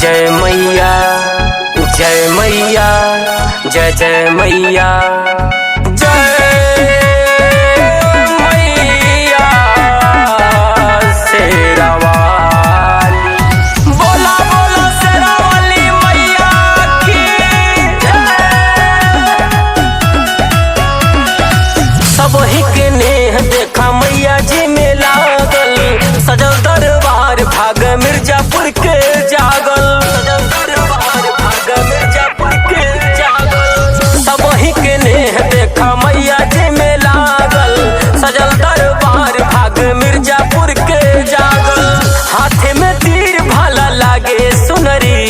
जय मैया जय मैया जय जय मैया जय मैया शेरा वाली। बोला बोला शेरा वाली मैया की जय। सबही के नेह देखा मैया जी में लागल, सजल दरबार भाग मिर्जापुर के जागल, सजल दरबार भाग मिर्जापुर के जागल। सबही के नेह देखा मैया जी में लागल, सजल दरबार भाग मिर्जापुर के जागल। हाथे में तीर भाला लागे सुनरी,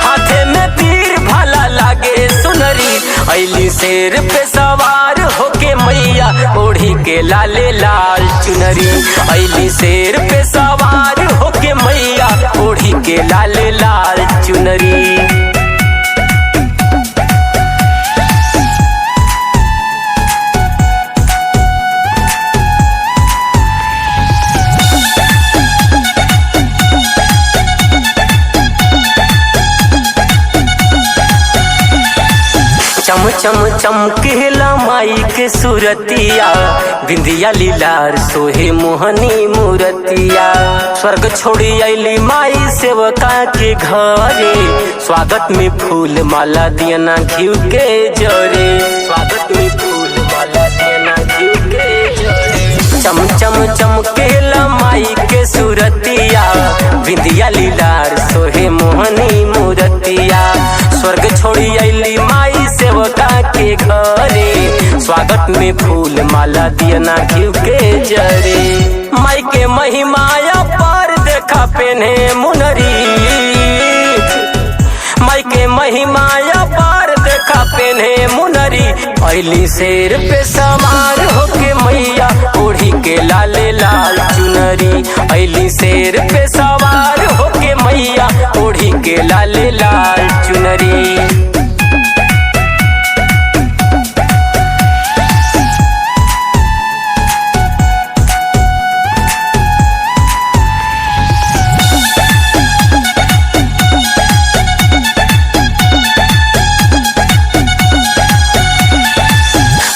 हाथे में तीर भाला लागे सुनरी। ऐली शेर पे सवार होके मैया ओढ़ी के लाले लाल चुनरी। ऐली शेर पे सवार होके मैया ओढ़ी के लाले लाल चुनरी। चम चम चमकेला माई के सूरतिया, बिंदिया लीलार सोहे मोहनी मूरतिया। स्वर्ग छोड़ी आईली माई सेवका के घरे, स्वागत में फूल माला दियना घिउ के जरे, स्वागत में फूल माला दियना घिउ के जरे। चम चम चमकेला माई के सूरतिया, बिंदिया लीलार सोहे मोहनी मूरतिया। स्वर्ग छोड़ी आईली माई सेवका के घरे, स्वागत में फूल माला दियना घिउ के जरे। माई के महिमाया पर देखा पेन्हे मुनरी, माई के महिमाया पर देखा पेन्हे मुनरी। ऐली शेर पे सवार होके मैया ओढ़ी के लाले लाल चुनरी। ऐली शेर पे सवार होके मैया ओढ़ी के लाले लाल चुनरी।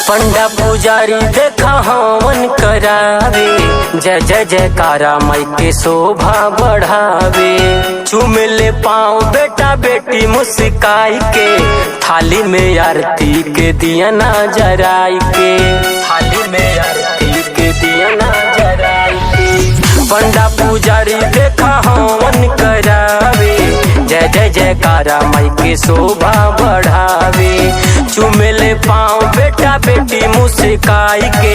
पंडा पुजारी देखा हवन करावे, जय जय जयकारा माई के शोभा बढ़ावे। चूमले पाँव बेटा बेटी मुस्काई के, थाली में आरती के दिया ना जराई के, थाली में आरती के दिया ना जराई के। पंडा पुजारी देखा हवन करावे, जय जय जयकारा माई के शोभा बढ़ावे। चुमेले पाँव बेटा बेटी मुस्काई के,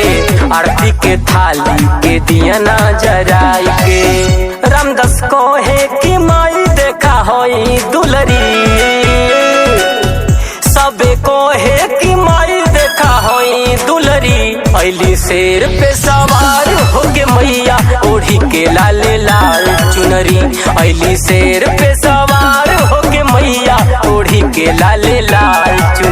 आरती के थाली के दिया ना जराई के। रामदास कहे कि माई देखा होई दुलरी, सबे कहे कि माई देखा होई दुलरी। ऐली शेर पे सवार होके मैया ओढ़ी के लाले लाल चुनरी। ऐली शेर पे सवार होके मैया ओढ़ी के लाले लाल चुनरी।